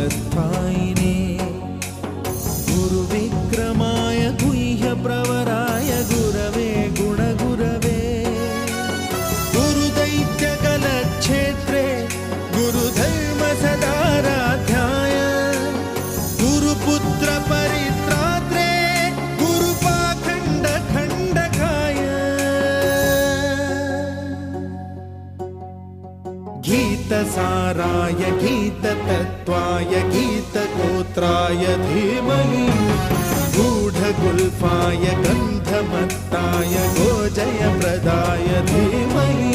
कालस्थायिने गुरुविक्रमाय गुह्यप्रवराय गुरवे गुणगुरवे गुरुदैत्यकलक्षेत्रे गुरुधर्मसदाराध्याय गुरुपुत्रपरित्रात्रे गुरुपाखण्डखण्डकाय गीतसाराय गीततत्त्वाय गीतगोत्राय धीमहि गूढगुल्फाय गन्धमत्ताय गोजयप्रदाय धीमहि